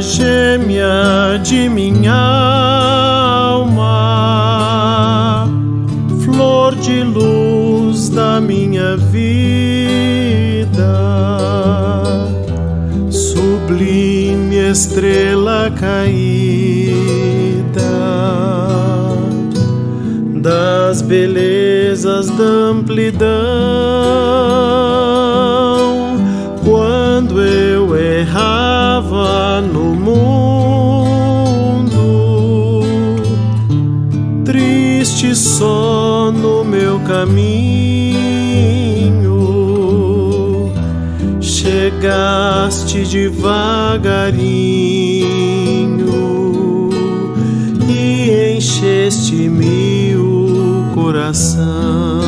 gêmea de minha alma, flor de luz da minha vida, sublime estrela caída das belezas da amplidão. Quando eu errava no mundo, triste só no meu caminho, chegaste devagarinho e encheste-me o coração.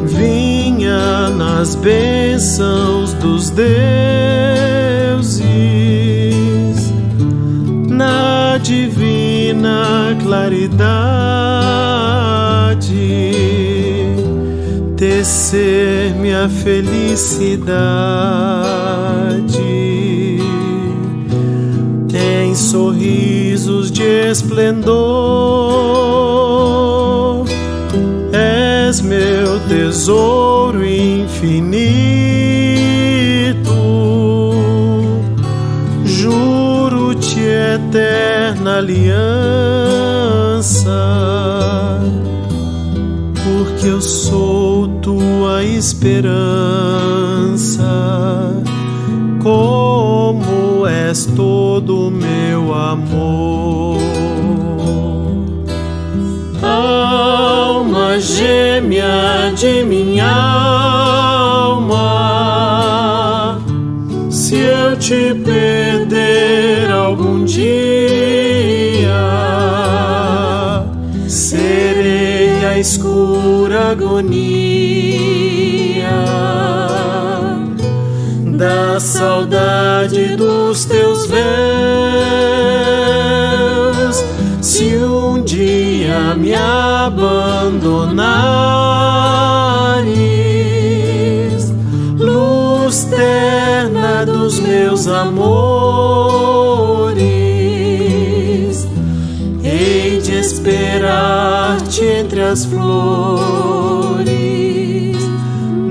Vinha nas bênçãos dos deuses, na divina claridade, tecer minha felicidade em sorrisos de esplendor. És meu tesouro infinito, juro-te eterna aliança, porque eu sou tua esperança. Como és todo o meu amor, alma gêmea de minha alma. Se eu te perder algum dia, serei a escura agonia da saudade dos teus véus. Se um dia me abandonares, luz terna dos meus amores, hei de esperar-te entre as flores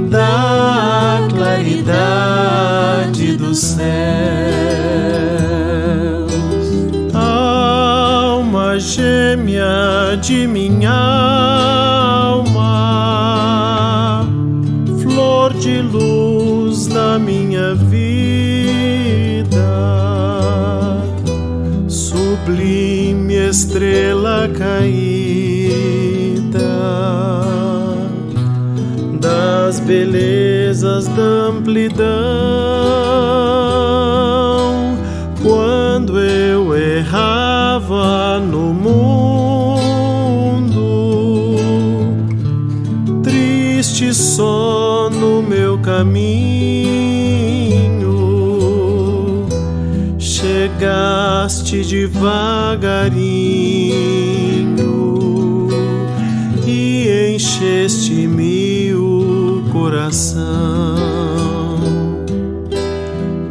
da claridade dos céus. Alma gêmea de minha alma, flor de luz da minha vida, sublime estrela caída das belezas da amplidão. Quando eu errava no mundo, triste só no meu caminho, chegaste devagarinho e encheste-me o coração.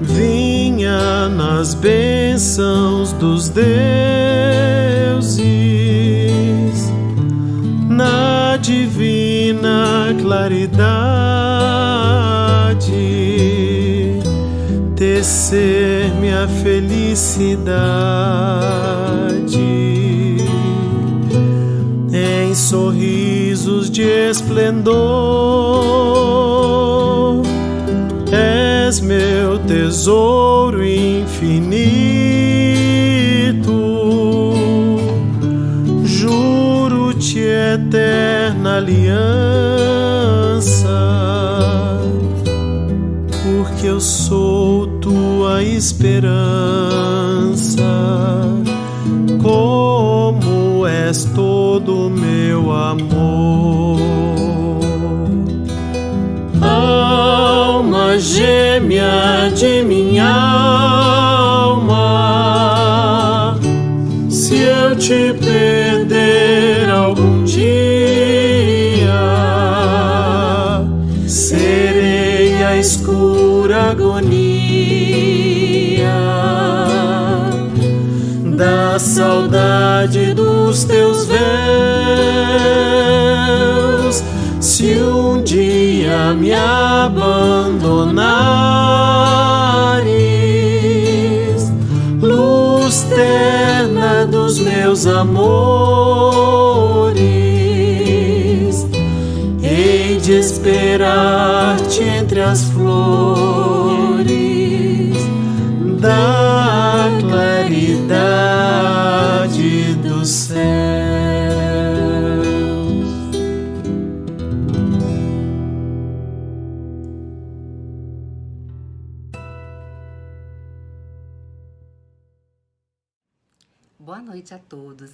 Vinha nas bênçãos dos deuses, na divina claridade, tecer minha felicidade em sorrisos de esplendor. És meu tesouro infinito, juro-te eterna aliança, porque eu sou tua esperança. Como és todo o meu amor, alma gêmea de minha alma. Se eu te perder algum dia, serei a escura agonia a saudade dos teus véus. Se um dia me abandonares, luz terna dos meus amores, hei de esperar-te entre as flores da claridade do céu. Boa noite a todos.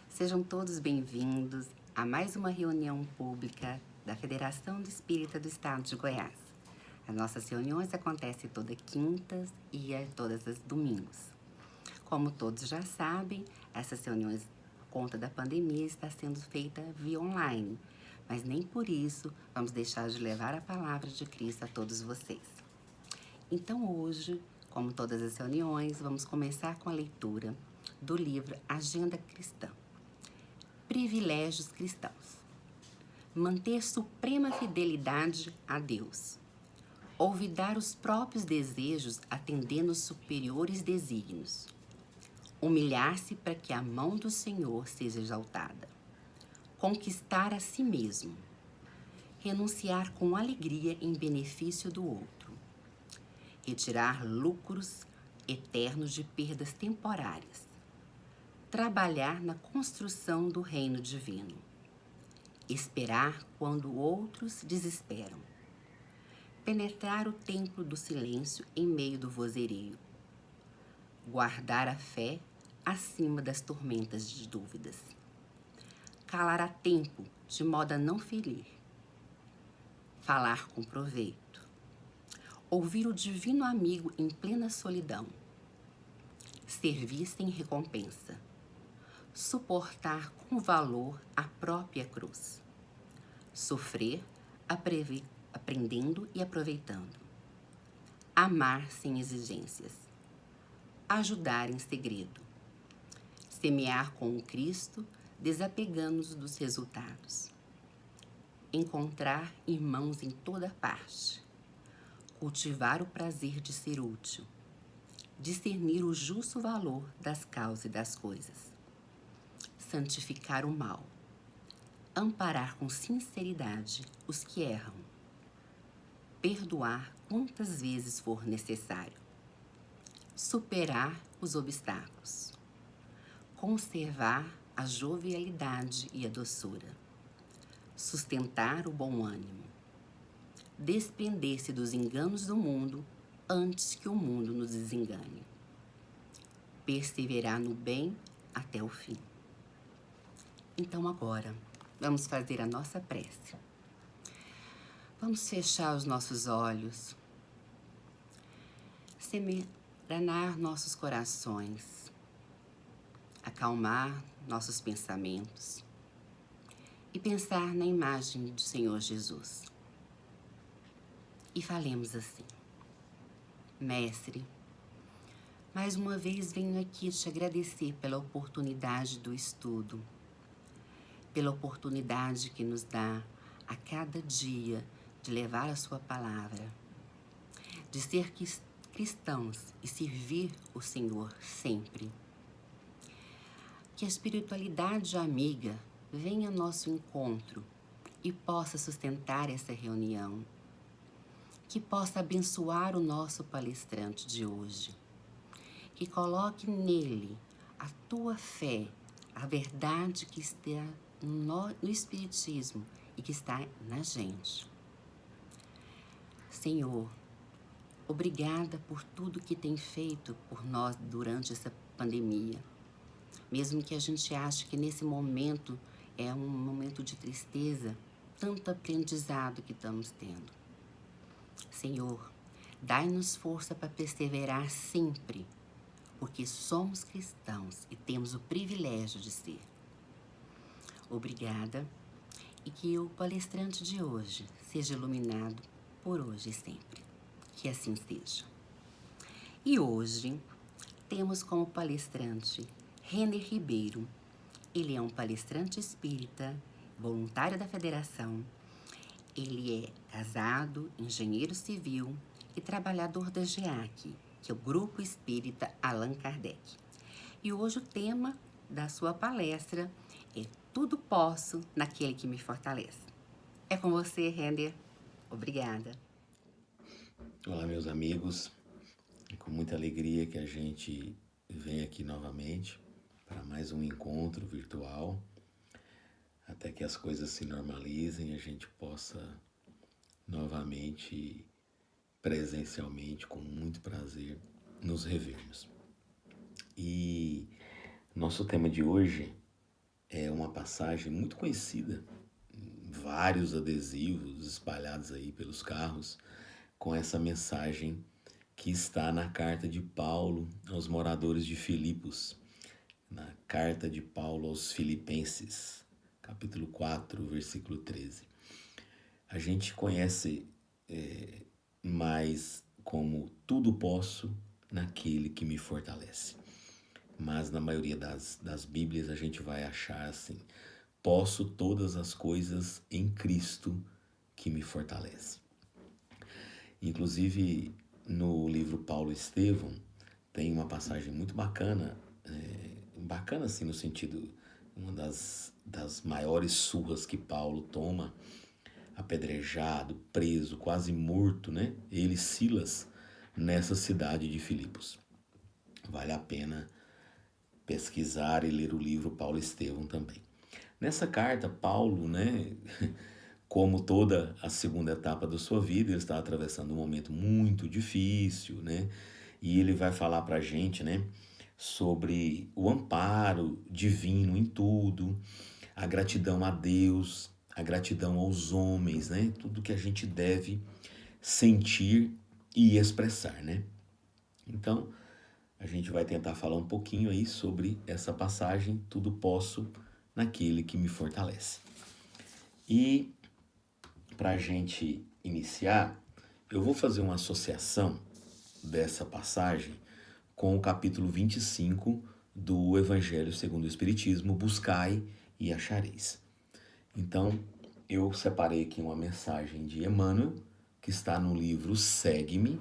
Sejam todos bem-vindos a mais uma reunião pública da Federação do Espírita do Estado de Goiás. As nossas reuniões acontecem todas quintas e todas as domingos. Como todos já sabem, essas reuniões, por conta da pandemia, está sendo feita via online, mas nem por isso vamos deixar de levar a palavra de Cristo a todos vocês. Então hoje, como todas as reuniões, vamos começar com a leitura do livro Agenda Cristã. Privilégios cristãos. Manter suprema fidelidade a Deus. Olvidar os próprios desejos atendendo os superiores desígnios. Humilhar-se para que a mão do Senhor seja exaltada. Conquistar a si mesmo. Renunciar com alegria em benefício do outro. Retirar lucros eternos de perdas temporárias. Trabalhar na construção do reino divino. Esperar quando outros desesperam. Penetrar o templo do silêncio em meio do vozerio. Guardar a fé acima das tormentas de dúvidas. Calar a tempo de modo a não ferir. Falar com proveito. Ouvir o divino amigo em plena solidão. Servir sem recompensa. Suportar com valor a própria cruz. Sofrer, aprendendo e aproveitando. Amar sem exigências. Ajudar em segredo. Semear com o Cristo, desapegando-nos dos resultados. Encontrar irmãos em toda parte. Cultivar o prazer de ser útil. Discernir o justo valor das causas e das coisas. Santificar o mal, amparar com sinceridade os que erram, perdoar quantas vezes for necessário, superar os obstáculos, conservar a jovialidade e a doçura, sustentar o bom ânimo, desprender-se dos enganos do mundo antes que o mundo nos desengane, perseverar no bem até o fim. Então agora, vamos fazer a nossa prece. Vamos fechar os nossos olhos, serenar nossos corações, acalmar nossos pensamentos e pensar na imagem do Senhor Jesus. E falemos assim: Mestre, mais uma vez venho aqui te agradecer pela oportunidade do estudo, pela oportunidade que nos dá a cada dia de levar a sua palavra, de ser cristãos e servir o Senhor sempre. Que a espiritualidade amiga venha ao nosso encontro e possa sustentar essa reunião, que possa abençoar o nosso palestrante de hoje, que coloque nele a tua fé, a verdade que está no Espiritismo e que está na gente. Senhor, obrigada por tudo que tem feito por nós durante essa pandemia. Mesmo que a gente ache que nesse momento é um momento de tristeza, tanto aprendizado que estamos tendo. Senhor, dai-nos força para perseverar sempre, porque somos cristãos e temos o privilégio de ser. Obrigada, e que o palestrante de hoje seja iluminado por hoje e sempre. Que assim seja. E hoje temos como palestrante Renner Ribeiro. Ele é um palestrante espírita, voluntário da Federação. Ele é casado, engenheiro civil e trabalhador da GEAC, que é o Grupo Espírita Allan Kardec. E hoje o tema da sua palestra é Tudo Posso naquele que me fortalece. É com você, Renner. Obrigada. Olá, meus amigos. É com muita alegria que a gente vem aqui novamente para mais um encontro virtual, até que as coisas se normalizem e a gente possa novamente, presencialmente, com muito prazer, nos revermos. E nosso tema de hoje é uma passagem muito conhecida, vários adesivos espalhados aí pelos carros, com essa mensagem que está na carta de Paulo aos moradores de Filipos, na carta de Paulo aos Filipenses, capítulo 4, versículo 13. A gente conhece mais como tudo posso naquele que me fortalece. Mas na maioria das Bíblias a gente vai achar assim: posso todas as coisas em Cristo que me fortalece. Inclusive no livro Paulo e Estevão tem uma passagem muito bacana, bacana assim no sentido, uma das maiores surras que Paulo toma, apedrejado, preso, quase morto, né? Ele e Silas, nessa cidade de Filipos. Vale a pena pesquisar e ler o livro Paulo e Estevão também. Nessa carta, Paulo, né, como toda a segunda etapa da sua vida, ele está atravessando um momento muito difícil, né? E ele vai falar pra gente, né, sobre o amparo divino em tudo, a gratidão a Deus, a gratidão aos homens, né? Tudo que a gente deve sentir e expressar, né? Então, a gente vai tentar falar um pouquinho aí sobre essa passagem, tudo posso naquele que me fortalece. E para a gente iniciar, eu vou fazer uma associação dessa passagem com o capítulo 25 do Evangelho segundo o Espiritismo, Buscai e Achareis. Então, eu separei aqui uma mensagem de Emmanuel, que está no livro Segue-me,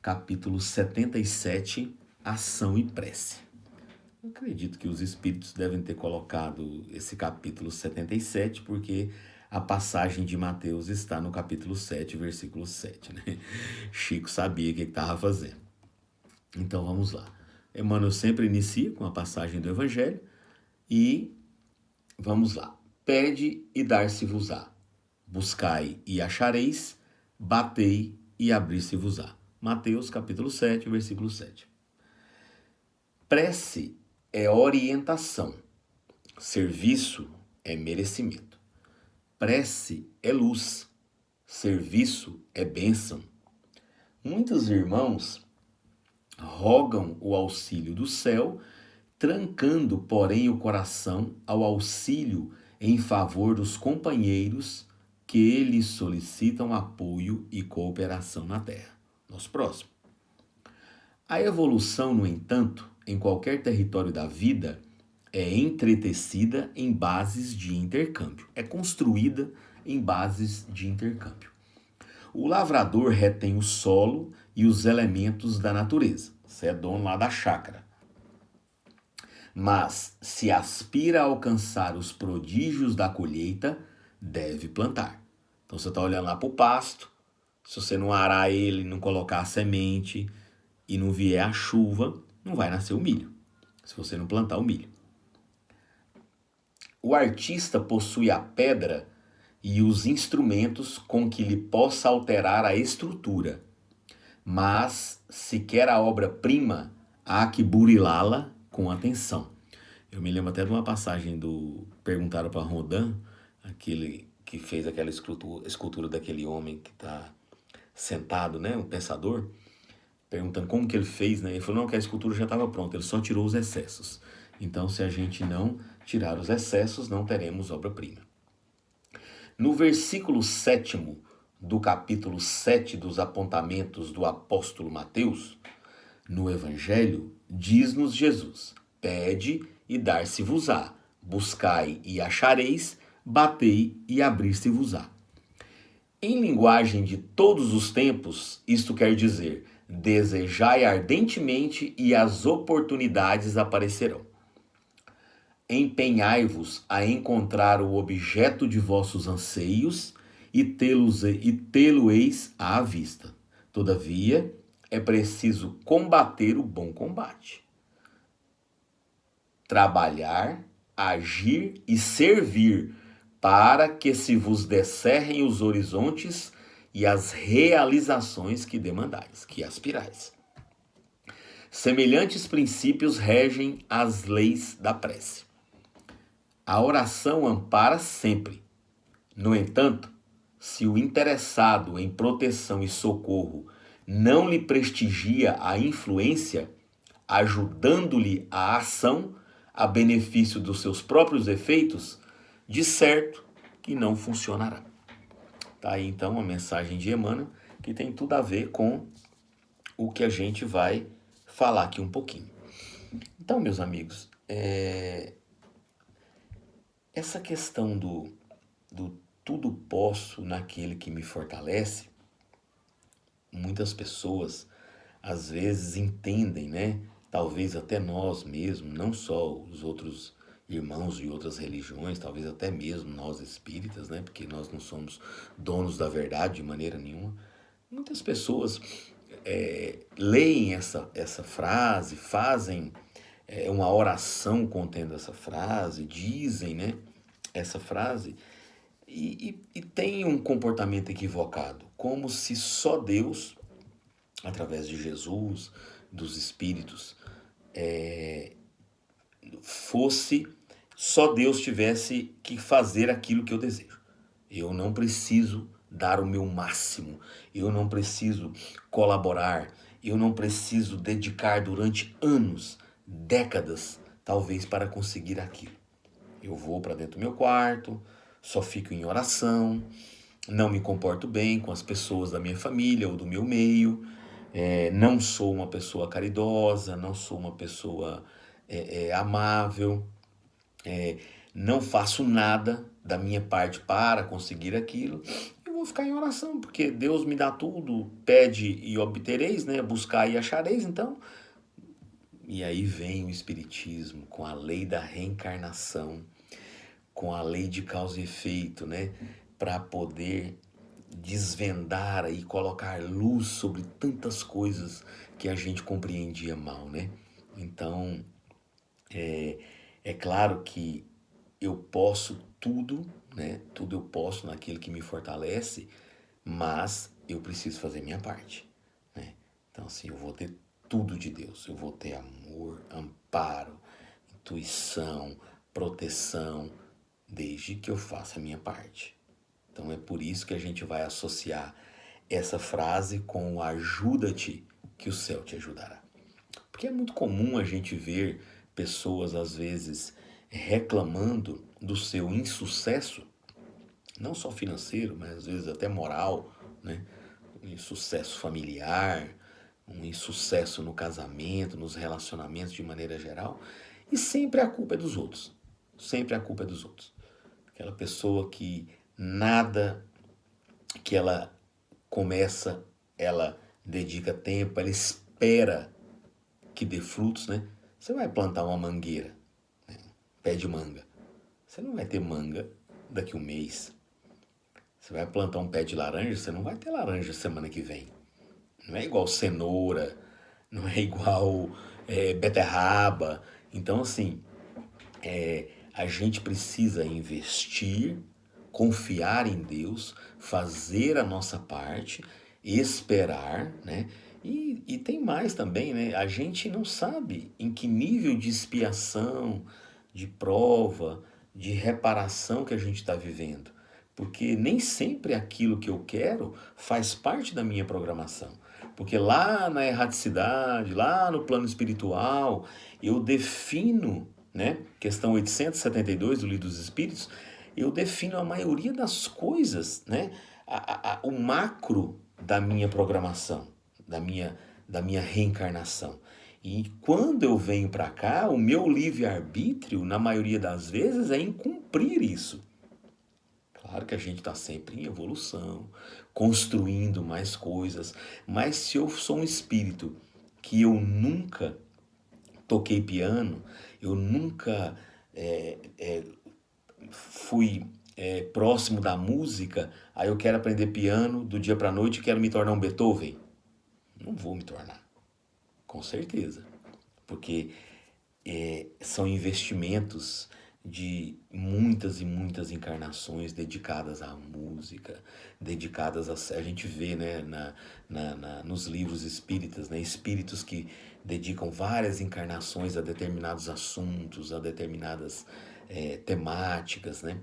capítulo 77, Ação e Prece. Eu acredito que os espíritos devem ter colocado esse capítulo 77, porque a passagem de Mateus está no capítulo 7, versículo 7, né? Chico sabia o que estava fazendo. Então vamos lá. Emmanuel sempre inicia com a passagem do Evangelho e vamos lá. Pede e dar-se-vos-á. Buscai e achareis, batei e abrir-se-vos-á. Mateus capítulo 7, versículo 7. Prece é orientação, serviço é merecimento. Prece é luz, serviço é bênção. Muitos irmãos rogam o auxílio do céu, trancando, porém, o coração ao auxílio em favor dos companheiros que lhes solicitam apoio e cooperação na terra. Nosso próximo. A evolução, no entanto, em qualquer território da vida, é entretecida em bases de intercâmbio, é construída em bases de intercâmbio. O lavrador retém o solo e os elementos da natureza. Você é dono lá da chácara. Mas, se aspira a alcançar os prodígios da colheita, deve plantar. Então, você está olhando lá para o pasto. Se você não arar ele, não colocar a semente e não vier a chuva, não vai nascer o milho. Se você não plantar o milho. O artista possui a pedra e os instrumentos com que lhe possa alterar a estrutura. Mas, se quer a obra-prima, há que burilá-la com atenção. Eu me lembro até de uma passagem do... Perguntaram para Rodin, aquele que fez aquela escultura daquele homem que está sentado, né, um pensador, perguntando como que ele fez, né? Ele falou, não, que a escultura já estava pronta, ele só tirou os excessos. Então, se a gente não tirar os excessos, não teremos obra-prima. No versículo 7º do capítulo 7 dos apontamentos do apóstolo Mateus, no Evangelho, diz-nos Jesus: Pede e dar-se-vos-á. Buscai e achareis, batei e abrir-se-vos-á. Em linguagem de todos os tempos, isto quer dizer, desejai ardentemente e as oportunidades aparecerão. Empenhai-vos a encontrar o objeto de vossos anseios e tê-lo-eis à vista. Todavia, é preciso combater o bom combate. Trabalhar, agir e servir, para que se vos descerrem os horizontes e as realizações que demandais, que aspirais. Semelhantes princípios regem as leis da prece. A oração ampara sempre. No entanto, se o interessado em proteção e socorro não lhe prestigia a influência, ajudando-lhe a ação a benefício dos seus próprios efeitos, de certo que não funcionará. Tá aí então a mensagem de Emmanuel, que tem tudo a ver com o que a gente vai falar aqui um pouquinho. Então, meus amigos, essa questão do tudo posso naquele que me fortalece, muitas pessoas às vezes entendem, né? Talvez até nós mesmos, não só os outros irmãos de outras religiões, talvez até mesmo nós espíritas, né? Porque nós não somos donos da verdade de maneira nenhuma. Muitas pessoas leem essa frase, fazem uma oração contendo essa frase, dizem, né, essa frase, e tem um comportamento equivocado, como se só Deus, através de Jesus, dos Espíritos, só Deus tivesse que fazer aquilo que eu desejo. Eu não preciso dar o meu máximo, eu não preciso colaborar, eu não preciso dedicar durante anos, décadas, talvez, para conseguir aquilo. Eu vou para dentro do meu quarto, só fico em oração, não me comporto bem com as pessoas da minha família ou do meu meio, não sou uma pessoa caridosa, não sou uma pessoa amável, não faço nada da minha parte para conseguir aquilo. Eu vou ficar em oração, porque Deus me dá tudo, pede e obtereis, né? Buscar e achareis, então. E aí vem o Espiritismo com a lei da reencarnação, com a lei de causa e efeito, né? Para poder desvendar e colocar luz sobre tantas coisas que a gente compreendia mal, né? Então, é claro que eu posso tudo, né? Tudo eu posso naquele que me fortalece, mas eu preciso fazer minha parte, né? Então, assim, eu vou ter tudo de Deus. Eu vou ter amor, amparo, intuição, proteção, desde que eu faça a minha parte. Então, é por isso que a gente vai associar essa frase com o ajuda-te, que o céu te ajudará. Porque é muito comum a gente ver pessoas, às vezes, reclamando do seu insucesso, não só financeiro, mas às vezes até moral, né? Um insucesso familiar, um insucesso no casamento, nos relacionamentos de maneira geral, e sempre a culpa é dos outros. Sempre a culpa é dos outros. Aquela pessoa que nada que ela começa, ela dedica tempo, ela espera que dê frutos, né? Você vai plantar uma mangueira, né? Pé de manga. Você não vai ter manga daqui a um mês. Você vai plantar um pé de laranja, você não vai ter laranja semana que vem. Não é igual cenoura, não é igual beterraba. Então, assim, a gente precisa investir, confiar em Deus, fazer a nossa parte, esperar, né? E tem mais também, né? A gente não sabe em que nível de expiação, de prova, de reparação que a gente está vivendo. Porque nem sempre aquilo que eu quero faz parte da minha programação. Porque lá na erraticidade, lá no plano espiritual, eu defino, né? Questão 872 do Livro dos Espíritos, eu defino a maioria das coisas, né? O macro da minha programação, da minha reencarnação. E quando eu venho para cá, o meu livre-arbítrio, na maioria das vezes, é em cumprir isso. Claro que a gente está sempre em evolução, construindo mais coisas, mas se eu sou um espírito que eu nunca toquei piano, eu nunca fui próximo da música, aí eu quero aprender piano do dia para a noite e quero me tornar um Beethoven. Não vou me tornar, com certeza, porque são investimentos de muitas e muitas encarnações dedicadas à música, dedicadas a gente vê, né, nos livros espíritas, né, espíritos que dedicam várias encarnações a determinados assuntos, a determinadas temáticas, né?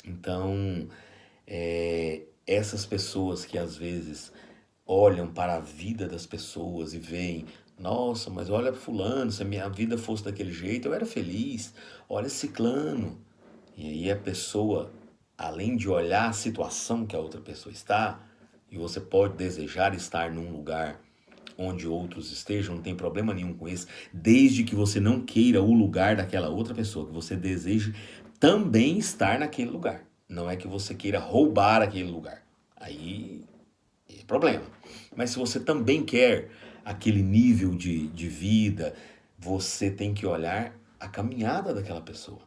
Então, essas pessoas que às vezes olham para a vida das pessoas e veem, nossa, mas olha fulano, se a minha vida fosse daquele jeito, eu era feliz. Olha ciclano. E aí a pessoa, além de olhar a situação que a outra pessoa está, e você pode desejar estar num lugar onde outros estejam, não tem problema nenhum com isso, desde que você não queira o lugar daquela outra pessoa, que você deseje também estar naquele lugar. Não é que você queira roubar aquele lugar. Aí é problema. Mas se você também quer aquele nível de vida, você tem que olhar a caminhada daquela pessoa.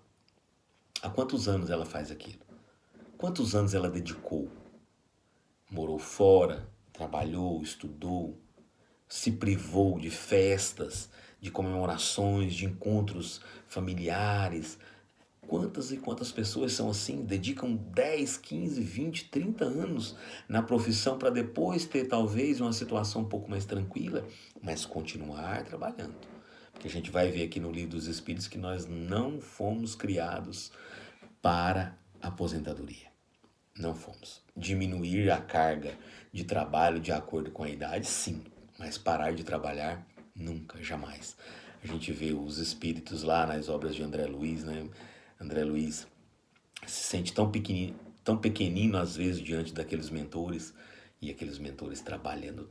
Há quantos anos ela faz aquilo? Quantos anos ela dedicou? Morou fora, trabalhou, estudou, se privou de festas, de comemorações, de encontros familiares. Quantas e quantas pessoas são assim, dedicam 10, 15, 20, 30 anos na profissão para depois ter talvez uma situação um pouco mais tranquila, mas continuar trabalhando. Porque a gente vai ver aqui no Livro dos Espíritos que nós não fomos criados para aposentadoria. Não fomos. Diminuir a carga de trabalho de acordo com a idade, sim, mas parar de trabalhar, nunca, jamais. A gente vê os espíritos lá nas obras de André Luiz, né? André Luiz se sente tão pequenino às vezes diante daqueles mentores, e aqueles mentores trabalhando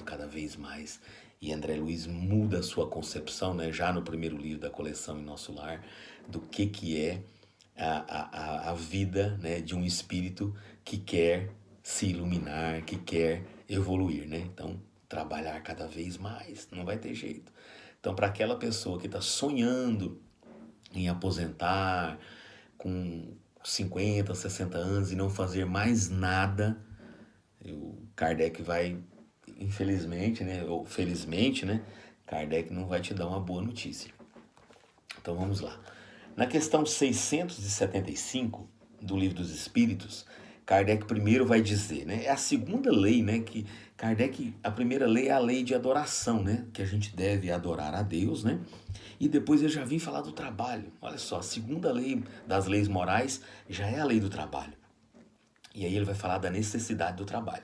cada vez mais. E André Luiz muda a sua concepção, né, já no primeiro livro da coleção Em Nosso Lar, do que é a vida, né, de um espírito que quer se iluminar, que quer evoluir, né? Então, trabalhar cada vez mais, não vai ter jeito. Então, para aquela pessoa que está sonhando em aposentar com 50, 60 anos e não fazer mais nada, o Kardec vai, infelizmente, né, ou felizmente, né, Kardec não vai te dar uma boa notícia. Então vamos lá. Na questão 675 do Livro dos Espíritos, Kardec primeiro vai dizer, né, é a segunda lei, né, que Kardec, a primeira lei é a lei de adoração, né, que a gente deve adorar a Deus, né, e depois eu já vim falar do trabalho. Olha só, a segunda lei das leis morais já é a lei do trabalho. E aí ele vai falar da necessidade do trabalho.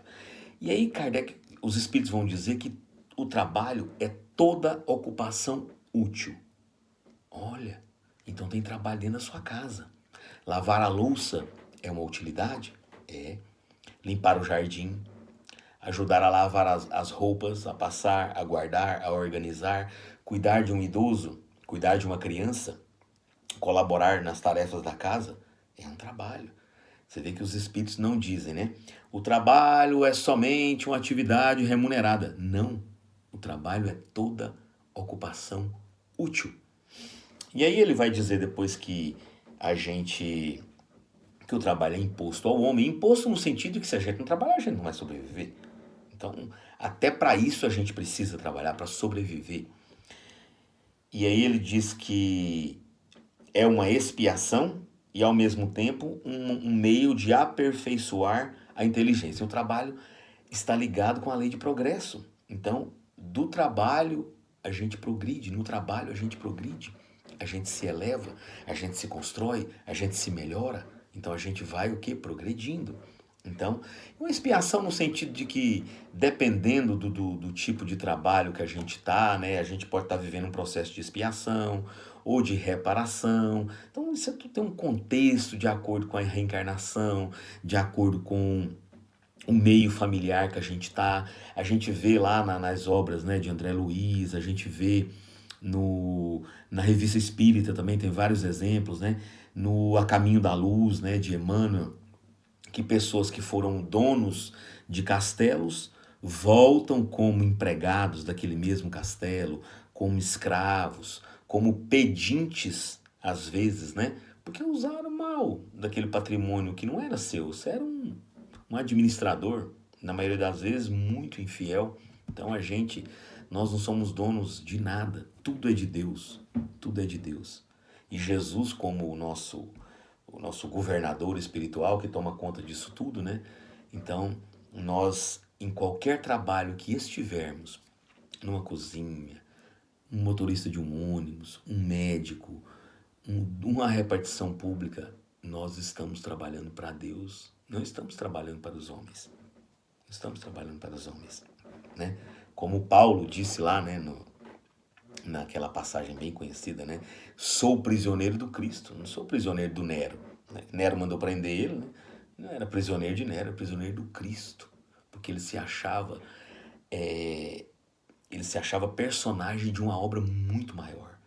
E aí Kardec, os espíritos vão dizer que o trabalho é toda ocupação útil. Olha, então tem trabalho dentro da sua casa. Lavar a louça é uma utilidade? É. Limpar o jardim, ajudar a lavar as roupas, a passar, a guardar, a organizar, cuidar de um idoso, cuidar de uma criança, colaborar nas tarefas da casa, é um trabalho. Você vê que os espíritos não dizem, né? O trabalho é somente uma atividade remunerada. Não. O trabalho é toda ocupação útil. E aí ele vai dizer depois que que o trabalho é imposto ao homem, imposto no sentido que se a gente não trabalhar, a gente não vai sobreviver. Então, até para isso a gente precisa trabalhar, para sobreviver. E aí ele diz que é uma expiação e, ao mesmo tempo, um meio de aperfeiçoar a inteligência. O trabalho está ligado com a lei de progresso. Então, do trabalho a gente progride, no trabalho a gente progride, a gente se eleva, a gente se constrói, a gente se melhora. Então, a gente vai o quê? Progredindo. Então, uma expiação no sentido de que, dependendo do tipo de trabalho que a gente está, né, a gente pode estar vivendo um processo de expiação ou de reparação. Então, isso tudo tem um contexto de acordo com a reencarnação, de acordo com o meio familiar que a gente tá, a gente vê lá nas obras, né, de André Luiz, a gente vê na Revista Espírita também tem vários exemplos, né, no A Caminho da Luz, né, de Emmanuel, que pessoas que foram donos de castelos voltam como empregados daquele mesmo castelo, como escravos, como pedintes, às vezes, né? Porque usaram mal daquele patrimônio que não era seu, você era um administrador, na maioria das vezes muito infiel. Então nós não somos donos de nada, tudo é de Deus, tudo é de Deus. E Jesus, como o nosso governador espiritual que toma conta disso tudo, né? Então, nós, em qualquer trabalho que estivermos, numa cozinha, um motorista de um ônibus, um médico, uma repartição pública, nós estamos trabalhando para Deus, não estamos trabalhando para os homens. Estamos trabalhando para os homens, né? Como Paulo disse lá, né, naquela passagem bem conhecida, né? Sou prisioneiro do Cristo, não sou prisioneiro do Nero. Né? Nero mandou prender ele, né? Não era prisioneiro de Nero, era prisioneiro do Cristo, porque ele se achava personagem de uma obra muito maior.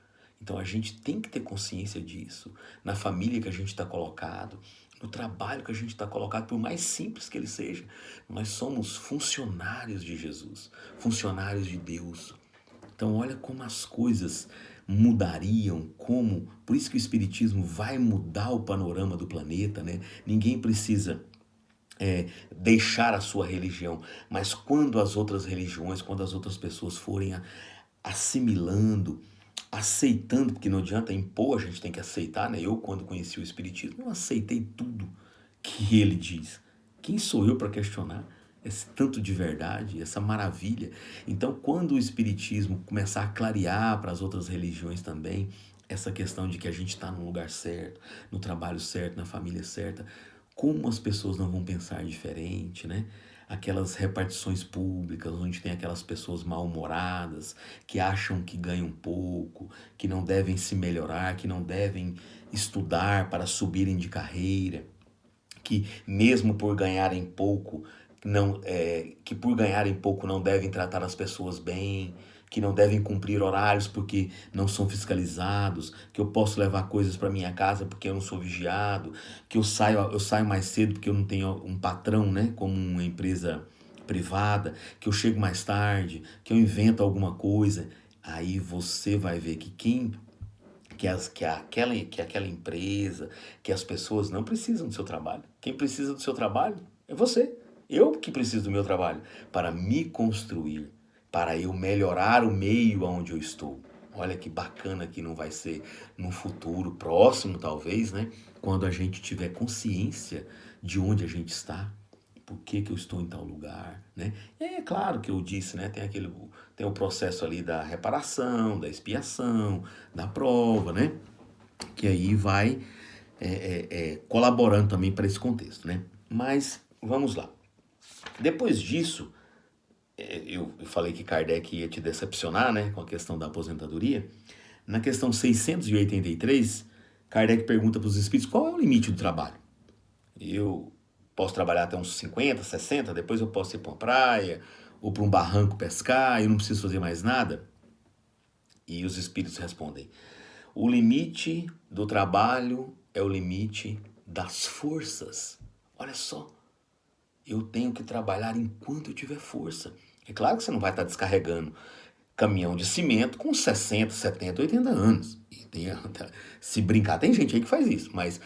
Então a gente tem que ter consciência disso, na família que a gente está colocado, no trabalho que a gente está colocado, por mais simples que ele seja, nós somos funcionários de Jesus, funcionários de Deus. Então olha como as coisas mudariam, por isso que o Espiritismo vai mudar o panorama do planeta, né? Ninguém precisa deixar a sua religião, mas quando as outras religiões, quando as outras pessoas forem assimilando, aceitando, porque não adianta impor, a gente tem que aceitar, né? Eu, quando conheci o Espiritismo, eu aceitei tudo que ele diz. Quem sou eu para questionar esse tanto de verdade, essa maravilha? Então, quando o Espiritismo começar a clarear para as outras religiões também, essa questão de que a gente está no lugar certo, no trabalho certo, na família certa, como as pessoas não vão pensar diferente, né? Aquelas repartições públicas, onde tem aquelas pessoas mal-humoradas, que acham que ganham pouco, que não devem se melhorar, que não devem estudar para subirem de carreira, que mesmo por ganharem pouco, que por ganharem pouco não devem tratar as pessoas bem, que não devem cumprir horários porque não são fiscalizados, que eu posso levar coisas para minha casa porque eu não sou vigiado, que eu saio mais cedo porque eu não tenho um patrão, né, como uma empresa privada, que eu chego mais tarde, que eu invento alguma coisa. Aí você vai ver que aquela empresa, que as pessoas não precisam do seu trabalho. Quem precisa do seu trabalho é você. Eu que preciso do meu trabalho para me construir, para eu melhorar o meio onde eu estou. Olha que bacana que não vai ser no futuro próximo, talvez, né? Quando a gente tiver consciência de onde a gente está, por que eu estou em tal lugar, né? E aí é claro que eu disse, né? Tem o processo ali da reparação, da expiação, da prova, né? Que aí vai colaborando também para esse contexto, né? Mas vamos lá. Depois disso, eu falei que Kardec ia te decepcionar, né, com a questão da aposentadoria. Na questão 683, Kardec pergunta para os espíritos qual é o limite do trabalho. Eu posso trabalhar até uns 50, 60, depois eu posso ir para uma praia ou para um barranco pescar, eu não preciso fazer mais nada? E os espíritos respondem: o limite do trabalho é o limite das forças. Olha só, eu tenho que trabalhar enquanto eu tiver força. É claro que você não vai estar descarregando caminhão de cimento com 60, 70, 80 anos. Se brincar, tem gente aí que faz isso, mas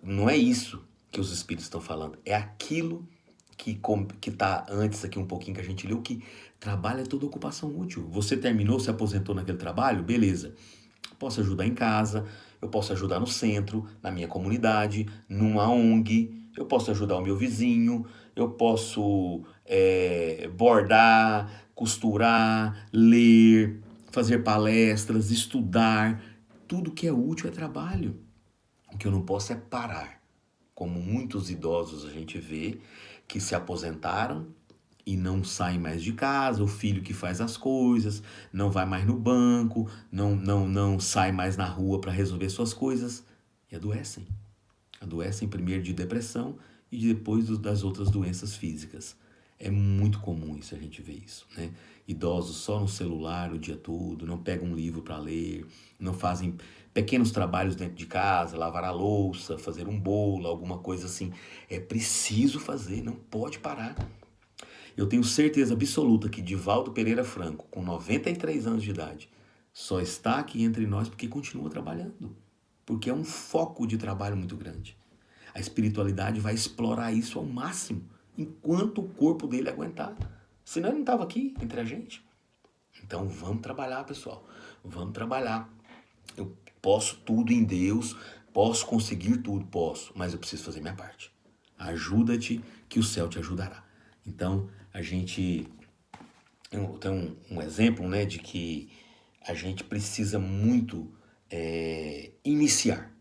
não é isso que os espíritos estão falando. É aquilo que está antes aqui um pouquinho que a gente leu, que trabalho é toda ocupação útil. Você terminou, se aposentou naquele trabalho, beleza. Posso ajudar em casa, eu posso ajudar no centro, na minha comunidade, numa ONG, eu posso ajudar o meu vizinho, eu posso bordar, costurar, ler, fazer palestras, estudar. Tudo que é útil é trabalho. O que eu não posso é parar. Como muitos idosos a gente vê que se aposentaram e não saem mais de casa, o filho que faz as coisas, não vai mais no banco, não sai mais na rua para resolver suas coisas e adoecem. Adoecem primeiro de depressão e depois das outras doenças físicas. É muito comum isso, a gente ver isso, né? Idosos só no celular o dia todo, não pegam um livro para ler, não fazem pequenos trabalhos dentro de casa, lavar a louça, fazer um bolo, alguma coisa assim. É preciso fazer, não pode parar. Eu tenho certeza absoluta que Divaldo Pereira Franco, com 93 anos de idade, só está aqui entre nós porque continua trabalhando. Porque é um foco de trabalho muito grande. A espiritualidade vai explorar isso ao máximo, enquanto o corpo dele aguentar. Senão ele não estava aqui entre a gente. Então vamos trabalhar, pessoal. Vamos trabalhar. Eu posso tudo em Deus, posso conseguir tudo, posso, mas eu preciso fazer minha parte. Ajuda-te que o céu te ajudará. Então a gente tem um exemplo, né, de que a gente precisa muito iniciar,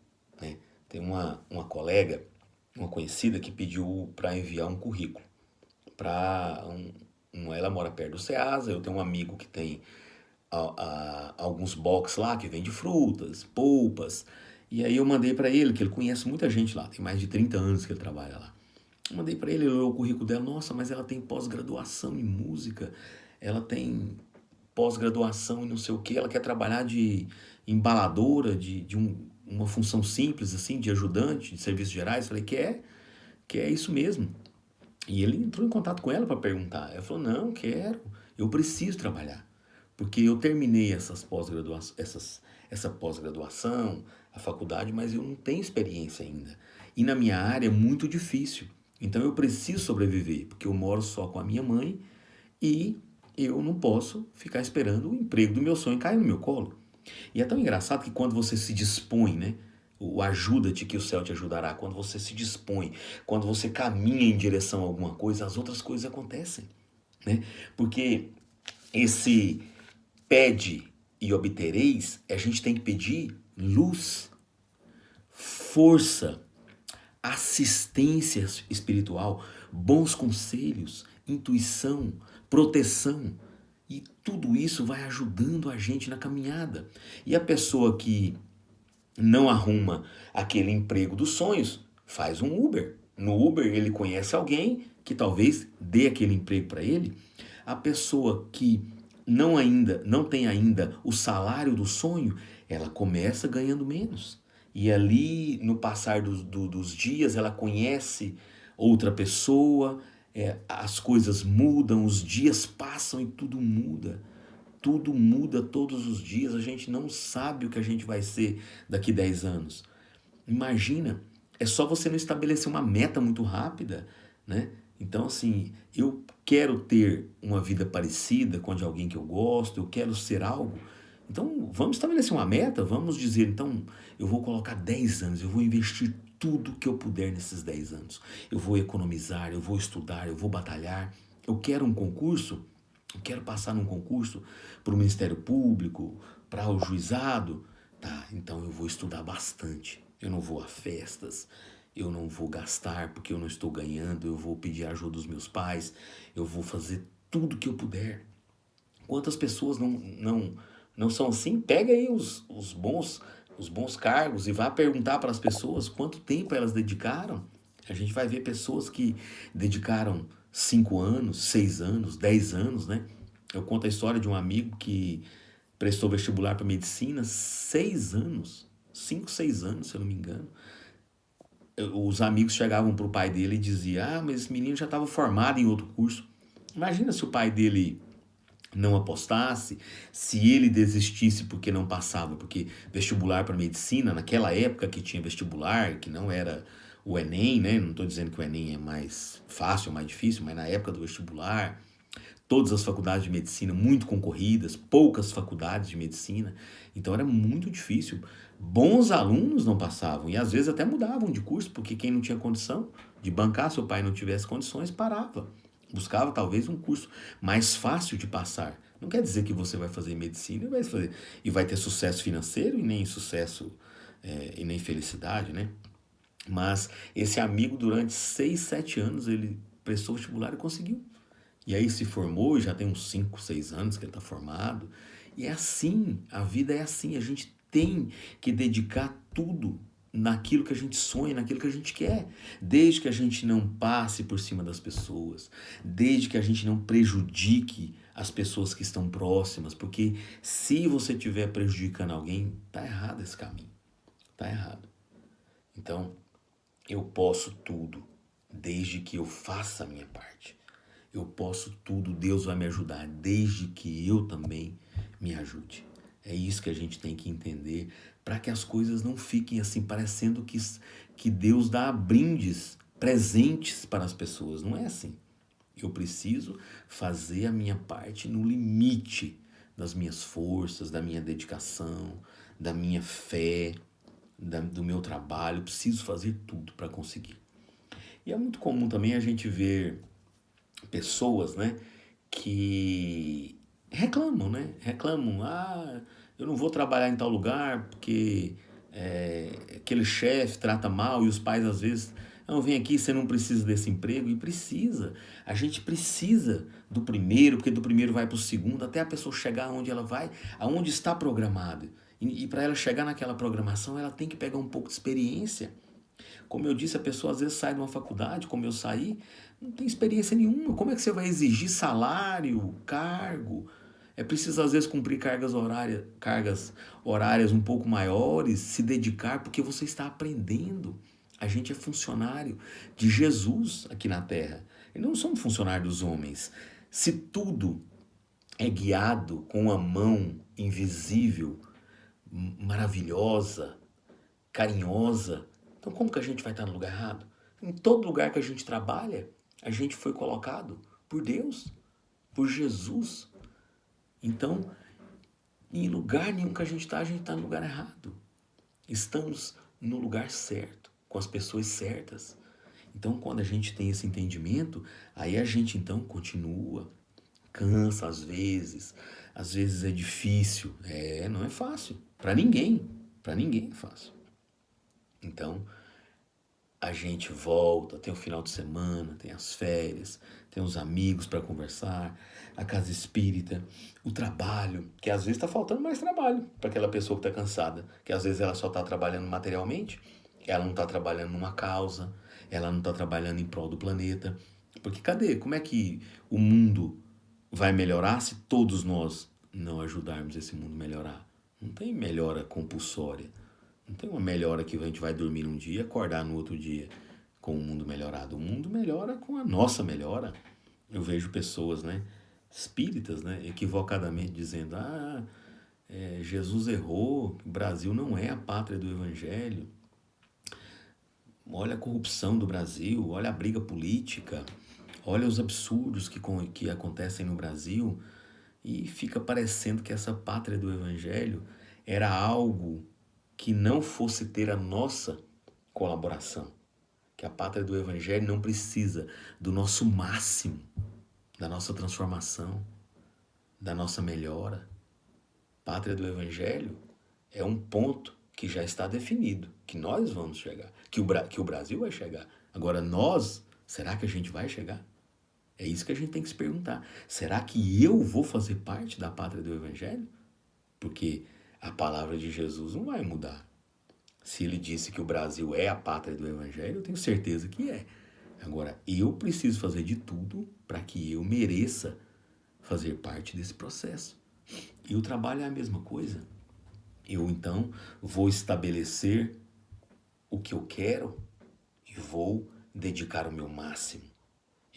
né? Tem uma colega, uma conhecida, que pediu para enviar um currículo para ela mora perto do Ceasa. Eu tenho um amigo que tem alguns box lá que vende frutas, polpas, e aí eu mandei para ele, que ele conhece muita gente lá, tem mais de 30 anos que ele trabalha lá. Eu mandei para ele, ele olhou o currículo dela, nossa, mas ela tem pós-graduação em música, ela tem pós-graduação em não sei o que, ela quer trabalhar de embaladora, uma função simples, assim, de ajudante de serviços gerais. Falei, que é isso mesmo. E ele entrou em contato com ela para perguntar. Ela falou, não, quero, eu preciso trabalhar. Porque eu terminei essa pós-graduação, a faculdade, mas eu não tenho experiência ainda. E na minha área é muito difícil. Então eu preciso sobreviver, porque eu moro só com a minha mãe e eu não posso ficar esperando o emprego do meu sonho cair no meu colo. E é tão engraçado que quando você se dispõe, né? O ajuda-te que o céu te ajudará. Quando você se dispõe, quando você caminha em direção a alguma coisa, as outras coisas acontecem, né? Porque esse pede e obtereis, a gente tem que pedir luz, força, assistência espiritual, bons conselhos, intuição, proteção. E tudo isso vai ajudando a gente na caminhada. E a pessoa que não arruma aquele emprego dos sonhos, faz um Uber. No Uber ele conhece alguém que talvez dê aquele emprego para ele. A pessoa que não tem ainda o salário do sonho, ela começa ganhando menos. E ali, no passar dos dias, ela conhece outra pessoa, as coisas mudam, os dias passam e tudo muda. Tudo muda todos os dias, a gente não sabe o que a gente vai ser daqui 10 anos. Imagina, é só você não estabelecer uma meta muito rápida, né? Então, assim, eu quero ter uma vida parecida com a de alguém que eu gosto, eu quero ser algo. Então, vamos estabelecer uma meta, vamos dizer, então, eu vou colocar 10 anos, eu vou investir tudo que eu puder nesses 10 anos. Eu vou economizar, eu vou estudar, eu vou batalhar. Eu quero um concurso, eu quero passar num concurso para o Ministério Público, para o juizado. Tá, então eu vou estudar bastante. Eu não vou a festas, eu não vou gastar porque eu não estou ganhando, eu vou pedir ajuda dos meus pais, eu vou fazer tudo que eu puder. Quantas pessoas não são assim? Pega aí os bons cargos e vá perguntar para as pessoas quanto tempo elas dedicaram. A gente vai ver pessoas que dedicaram 5 anos, 6 anos, 10 anos, né? Eu conto a história de um amigo que prestou vestibular para medicina 6 anos, 5, 6 anos, se eu não me engano. Os amigos chegavam para o pai dele e diziam, mas esse menino já estava formado em outro curso. Imagina se o pai dele não apostasse, se ele desistisse porque não passava, porque vestibular para medicina, naquela época que tinha vestibular, que não era o Enem, né? Não estou dizendo que o Enem é mais fácil ou mais difícil, mas na época do vestibular, todas as faculdades de medicina muito concorridas, poucas faculdades de medicina, então era muito difícil. Bons alunos não passavam e às vezes até mudavam de curso, porque quem não tinha condição de bancar, seu pai não tivesse condições, parava. Buscava talvez um curso mais fácil de passar. Não quer dizer que você vai fazer medicina e vai ter sucesso financeiro e nem sucesso e nem felicidade, né? Mas esse amigo, durante 6, 7 anos, ele prestou vestibular e conseguiu. E aí se formou, já tem uns 5, 6 anos que ele está formado. E é assim, a vida é assim, a gente tem que dedicar tudo naquilo que a gente sonha, naquilo que a gente quer. Desde que a gente não passe por cima das pessoas, desde que a gente não prejudique as pessoas que estão próximas, porque se você estiver prejudicando alguém, tá errado esse caminho, tá errado. Então, eu posso tudo, desde que eu faça a minha parte. Eu posso tudo, Deus vai me ajudar, desde que eu também me ajude. É isso que a gente tem que entender, para que as coisas não fiquem assim, parecendo que Deus dá brindes, presentes para as pessoas. Não é assim. Eu preciso fazer a minha parte no limite das minhas forças, da minha dedicação, da minha fé, do meu trabalho. Eu preciso fazer tudo para conseguir. E é muito comum também a gente ver pessoas, né, que reclamam, né? Reclamam, eu não vou trabalhar em tal lugar porque aquele chefe trata mal e os pais às vezes, não, vem aqui, você não precisa desse emprego, e precisa. A gente precisa do primeiro, porque do primeiro vai para o segundo, até a pessoa chegar onde ela vai, aonde está programado. E para ela chegar naquela programação, ela tem que pegar um pouco de experiência. Como eu disse, a pessoa às vezes sai de uma faculdade, como eu saí, não tem experiência nenhuma. Como é que você vai exigir salário, cargo? É preciso às vezes cumprir cargas horárias um pouco maiores, se dedicar, porque você está aprendendo. A gente é funcionário de Jesus aqui na Terra. E não somos funcionários dos homens. Se tudo é guiado com uma mão invisível, maravilhosa, carinhosa, então como que a gente vai estar no lugar errado? Em todo lugar que a gente trabalha, a gente foi colocado por Deus, por Jesus. Então, em lugar nenhum que a gente está no lugar errado. Estamos no lugar certo, com as pessoas certas. Então, quando a gente tem esse entendimento, aí a gente então continua, cansa às vezes é difícil, não é fácil, para ninguém é fácil. Então, a gente volta, tem o final de semana, tem as férias, tem os amigos para conversar, a casa espírita, o trabalho, que às vezes está faltando mais trabalho para aquela pessoa que está cansada, que às vezes ela só está trabalhando materialmente, ela não está trabalhando numa causa, ela não está trabalhando em prol do planeta, porque cadê? Como é que o mundo vai melhorar se todos nós não ajudarmos esse mundo a melhorar? Não tem melhora compulsória. Não tem uma melhora que a gente vai dormir um dia e acordar no outro dia com o mundo melhorado. O mundo melhora com a nossa melhora. Eu vejo pessoas, né, espíritas, né, equivocadamente dizendo, Jesus errou, o Brasil não é a pátria do Evangelho. Olha a corrupção do Brasil, olha a briga política, olha os absurdos que acontecem no Brasil, e fica parecendo que essa pátria do Evangelho era algo que não fosse ter a nossa colaboração. Que a pátria do Evangelho não precisa do nosso máximo, da nossa transformação, da nossa melhora. Pátria do Evangelho é um ponto que já está definido, que nós vamos chegar, que o Brasil vai chegar. Agora nós, será que a gente vai chegar? É isso que a gente tem que se perguntar. Será que eu vou fazer parte da pátria do Evangelho? Porque a palavra de Jesus não vai mudar. Se ele disse que o Brasil é a pátria do Evangelho, eu tenho certeza que é. Agora, eu preciso fazer de tudo para que eu mereça fazer parte desse processo. E o trabalho é a mesma coisa. Eu, então, vou estabelecer o que eu quero e vou dedicar o meu máximo.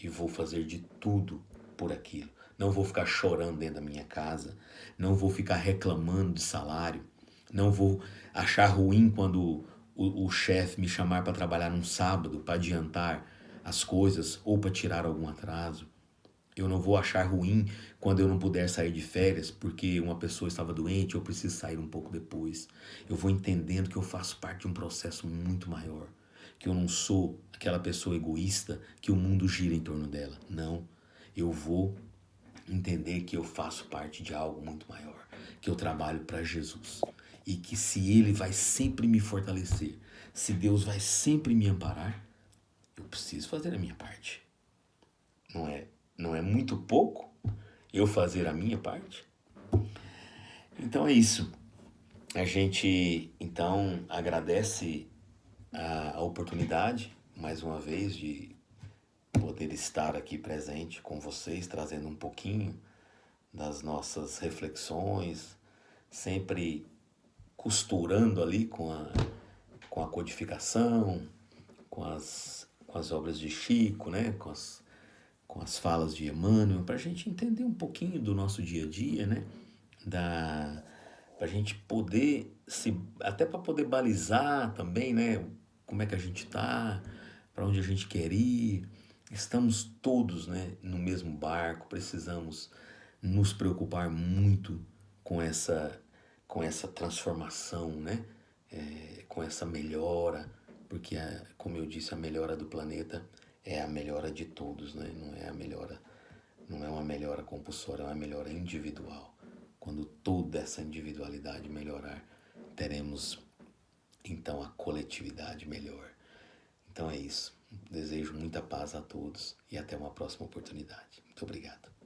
E vou fazer de tudo por aquilo. Não vou ficar chorando dentro da minha casa. Não vou ficar reclamando de salário. Não vou achar ruim quando o chefe me chamar para trabalhar num sábado, para adiantar as coisas ou para tirar algum atraso. Eu não vou achar ruim quando eu não puder sair de férias porque uma pessoa estava doente e eu preciso sair um pouco depois. Eu vou entendendo que eu faço parte de um processo muito maior. Que eu não sou aquela pessoa egoísta que o mundo gira em torno dela. Não, eu vou entender que eu faço parte de algo muito maior, que eu trabalho para Jesus e que se Ele vai sempre me fortalecer, se Deus vai sempre me amparar, eu preciso fazer a minha parte. Não é muito pouco eu fazer a minha parte? Então é isso. A gente, então, agradece a oportunidade, mais uma vez, de poder estar aqui presente com vocês, trazendo um pouquinho das nossas reflexões, sempre costurando ali com a codificação, com as obras de Chico, né? Com as falas de Emmanuel, para a gente entender um pouquinho do nosso dia a dia, né? Para a gente poder até para poder balizar também, né? Como é que a gente tá, para onde a gente quer ir. Estamos todos, né, no mesmo barco, precisamos nos preocupar muito com essa transformação, né? Com essa melhora, porque, como eu disse, a melhora do planeta é a melhora de todos, né? Não é uma melhora compulsória, é uma melhora individual. Quando toda essa individualidade melhorar, teremos então a coletividade melhor. Então é isso. Desejo muita paz a todos e até uma próxima oportunidade. Muito obrigado.